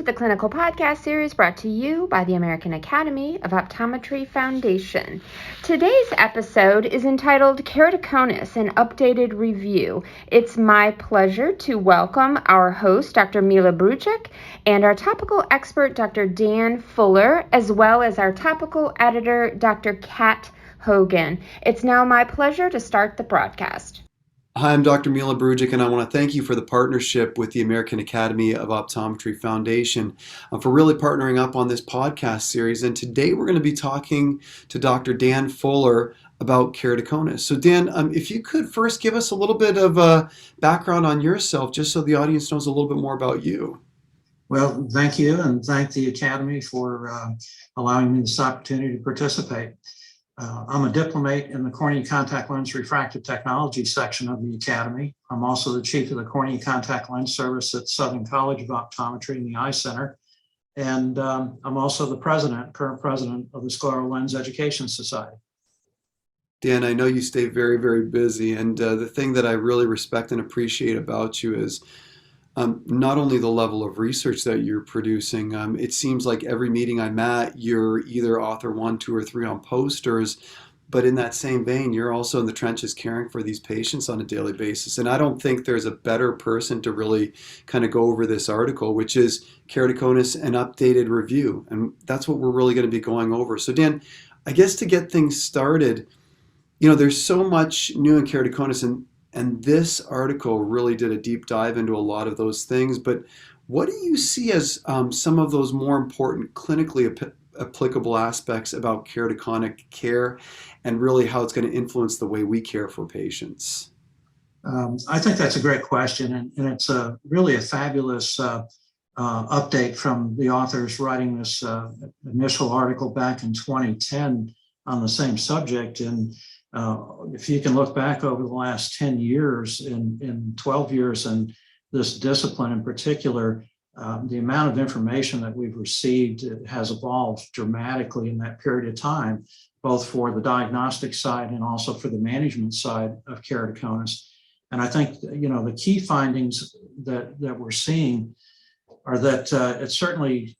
the clinical podcast series brought to you by the American Academy of Optometry Foundation. Today's episode is entitled Keratoconus, an updated review. It's my pleasure to welcome our host, Dr. Mila Brujic, and our topical expert, Dr. Dan Fuller, as well as our topical editor, Dr. Kat Hogan. It's now my pleasure to start the broadcast. Hi, I'm Dr. Mila Brujic, and I want to thank you for the partnership with the American Academy of Optometry Foundation for really partnering up on this podcast series. And today we're going to be talking to Dr. Dan Fuller about keratoconus. So Dan, if you could first give us a little bit of a background on yourself, just so the audience knows a little bit more about you. Well, thank you, and thank the Academy for allowing me this opportunity to participate. I'm a diplomate in the cornea contact lens refractive technology section of the Academy. I'm also the chief of the cornea contact lens service at Southern College of Optometry in the Eye Center. And I'm also the current president of the Scleral Lens Education Society. Dan, I know you stay very, very busy. And the thing that I really respect and appreciate about you is not only the level of research that you're producing. It seems like every meeting I'm at, you're either author 1, 2, or 3 on posters, but in that same vein, you're also in the trenches caring for these patients on a daily basis. And I don't think there's a better person to really kind of go over this article, which is Keratoconus, an updated review. And that's what we're really going to be going over. So Dan, I guess to get things started, there's so much new in keratoconus, and this article really did a deep dive into a lot of those things. But what do you see as some of those more important clinically applicable aspects about keratoconic care and really how it's going to influence the way we care for patients? I think that's a great question, and it's really a fabulous update from the authors writing this initial article back in 2010 on the same subject. And if you can look back over the last 10 years and 12 years in this discipline in particular, the amount of information that we've received has evolved dramatically in that period of time, both for the diagnostic side and also for the management side of keratoconus. And I think, the key findings that we're seeing are that it's certainly,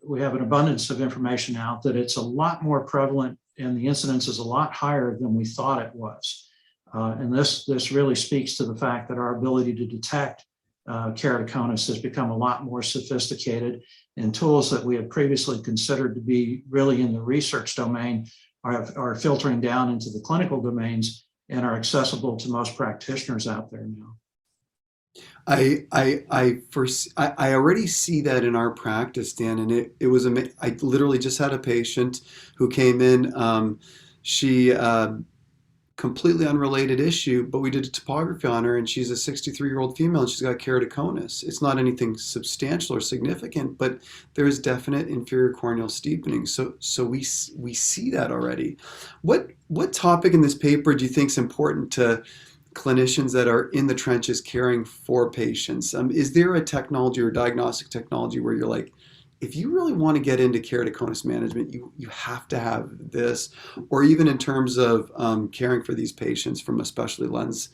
we have an abundance of information out that it's a lot more prevalent and the incidence is a lot higher than we thought it was. And this really speaks to the fact that our ability to detect keratoconus has become a lot more sophisticated, and tools that we had previously considered to be really in the research domain are filtering down into the clinical domains and are accessible to most practitioners out there now. I already see that in our practice, Dan, and it was amazing. I literally just had a patient who came in. She completely unrelated issue, but we did a topography on her, and she's a 63-year-old female, and she's got keratoconus. It's not anything substantial or significant, but there is definite inferior corneal steepening. So we see that already. What topic in this paper do you think is important to clinicians that are in the trenches caring for patients? Is there a technology or diagnostic technology where you're like, if you really want to get into keratoconus management, you have to have this? Or even in terms of caring for these patients from a specialty lens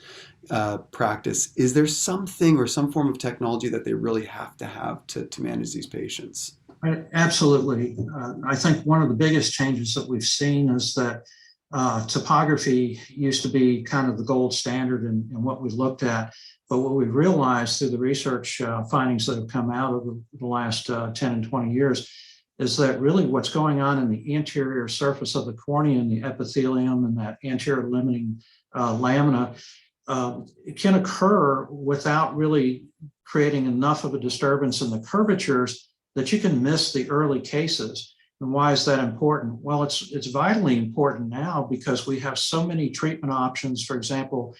practice, is there something or some form of technology that they really have to manage these patients? Absolutely. I think one of the biggest changes that we've seen is that topography used to be kind of the gold standard in what we looked at. But what we've realized through the research findings that have come out over the last 10 and 20 years is that really what's going on in the anterior surface of the cornea and the epithelium and that anterior limiting lamina, it can occur without really creating enough of a disturbance in the curvatures that you can miss the early cases. And why is that important? Well, it's vitally important now because we have so many treatment options, for example,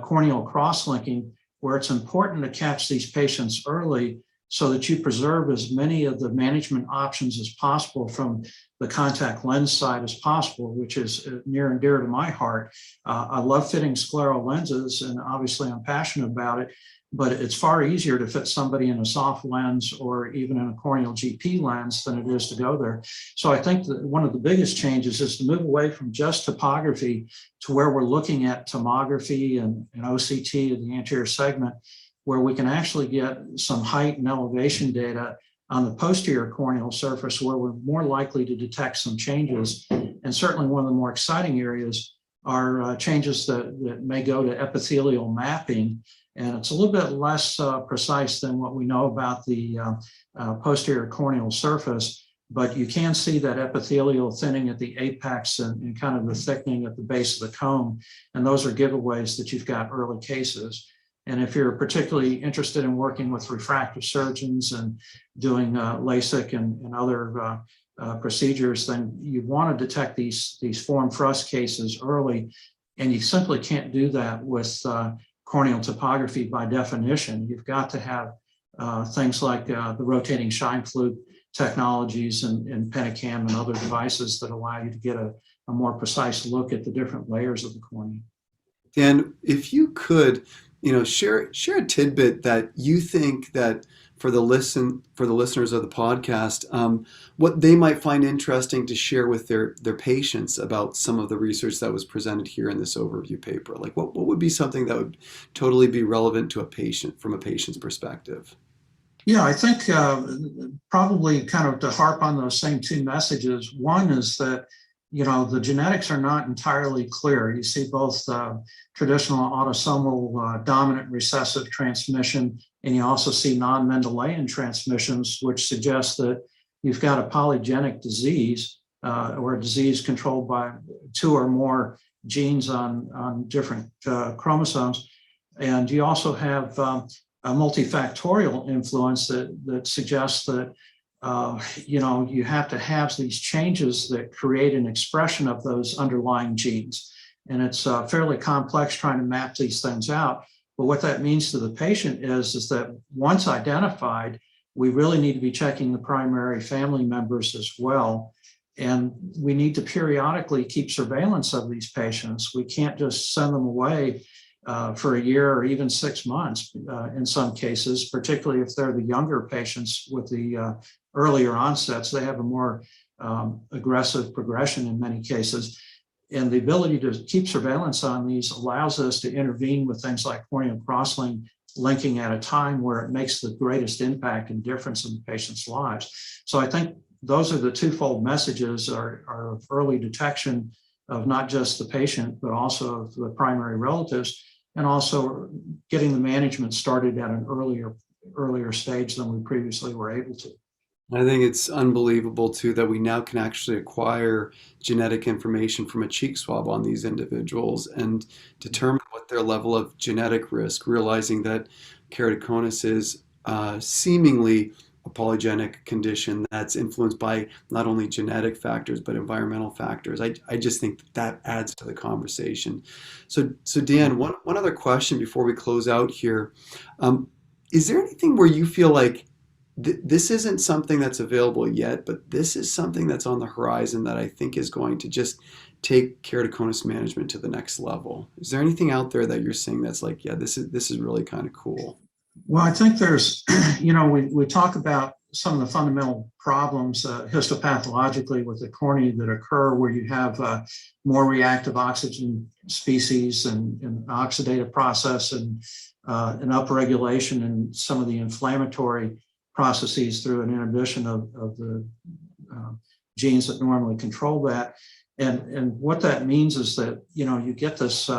corneal cross-linking, where it's important to catch these patients early so that you preserve as many of the management options as possible from the contact lens side as possible, which is near and dear to my heart. I love fitting scleral lenses, and obviously I'm passionate about it, but it's far easier to fit somebody in a soft lens or even in a corneal GP lens than it is to go there. So I think that one of the biggest changes is to move away from just topography to where we're looking at tomography and OCT of the anterior segment, where we can actually get some height and elevation data on the posterior corneal surface where we're more likely to detect some changes. And certainly one of the more exciting areas are changes that may go to epithelial mapping. And it's a little bit less precise than what we know about the posterior corneal surface, but you can see that epithelial thinning at the apex and kind of the thickening at the base of the cone. And those are giveaways that you've got early cases. And if you're particularly interested in working with refractive surgeons and doing LASIK and other procedures, then you want to detect these form thrust cases early. And you simply can't do that with corneal topography by definition. You've got to have things like the rotating shine flute technologies and Pentacam and other devices that allow you to get a more precise look at the different layers of the cornea. Dan, if you could, share a tidbit that you think that for the listeners of the podcast, what they might find interesting to share with their patients about some of the research that was presented here in this overview paper. Like what would be something that would totally be relevant to a patient from a patient's perspective? Yeah, I think probably kind of to harp on those same two messages. One is that, the genetics are not entirely clear. You see both traditional autosomal dominant recessive transmission, and you also see non-Mendelian transmissions, which suggests that you've got a polygenic disease or a disease controlled by two or more genes on different chromosomes. And you also have a multifactorial influence that suggests that you have to have these changes that create an expression of those underlying genes. And it's fairly complex trying to map these things out. But what that means to the patient is that once identified, we really need to be checking the primary family members as well. And we need to periodically keep surveillance of these patients. We can't just send them away for a year or even 6 months in some cases, particularly if they're the younger patients with the earlier onsets. They have a more aggressive progression in many cases. And the ability to keep surveillance on these allows us to intervene with things like corneal crosslinking linking at a time where it makes the greatest impact and difference in the patient's lives. So I think those are the twofold messages are of early detection of not just the patient, but also of the primary relatives, and also getting the management started at an earlier stage than we previously were able to. I think it's unbelievable too that we now can actually acquire genetic information from a cheek swab on these individuals and determine what their level of genetic risk, realizing that keratoconus is seemingly a polygenic condition that's influenced by not only genetic factors but environmental factors. I just think that adds to the conversation. So Dan, one other question before we close out here. Is there anything where you feel like this isn't something that's available yet, but this is something that's on the horizon that I think is going to just take keratoconus management to the next level? Is there anything out there that you're seeing that's like, yeah, this is really kind of cool? Well, I think there's, we talk about some of the fundamental problems histopathologically with the cornea that occur where you have more reactive oxygen species and oxidative process and an upregulation in some of the inflammatory processes through an inhibition of the genes that normally control that. And what that means is that, you get this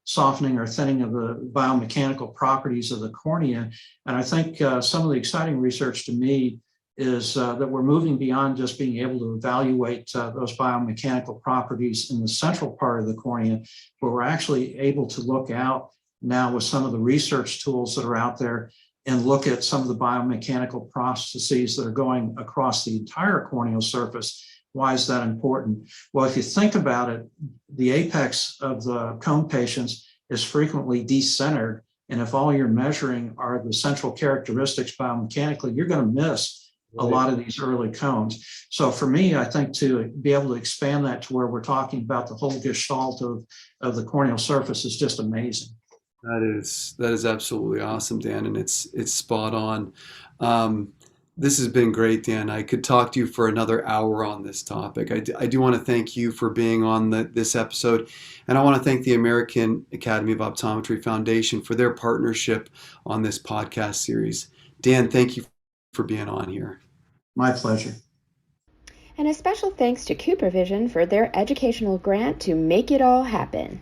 softening or thinning of the biomechanical properties of the cornea. And I think some of the exciting research to me is that we're moving beyond just being able to evaluate those biomechanical properties in the central part of the cornea, but we're actually able to look out now with some of the research tools that are out there and look at some of the biomechanical processes that are going across the entire corneal surface. Why is that important? Well, if you think about it, the apex of the cone patients is frequently decentered. And if all you're measuring are the central characteristics biomechanically, you're going to miss a lot of these early cones. So for me, I think to be able to expand that to where we're talking about the whole gestalt of the corneal surface is just amazing. That is absolutely awesome, Dan, and it's spot on. This has been great, Dan. I could talk to you for another hour on this topic. I do want to thank you for being on this episode, and I want to thank the American Academy of Optometry Foundation for their partnership on this podcast series. Dan, thank you for being on here. My pleasure. And a special thanks to Coopervision for their educational grant to make it all happen.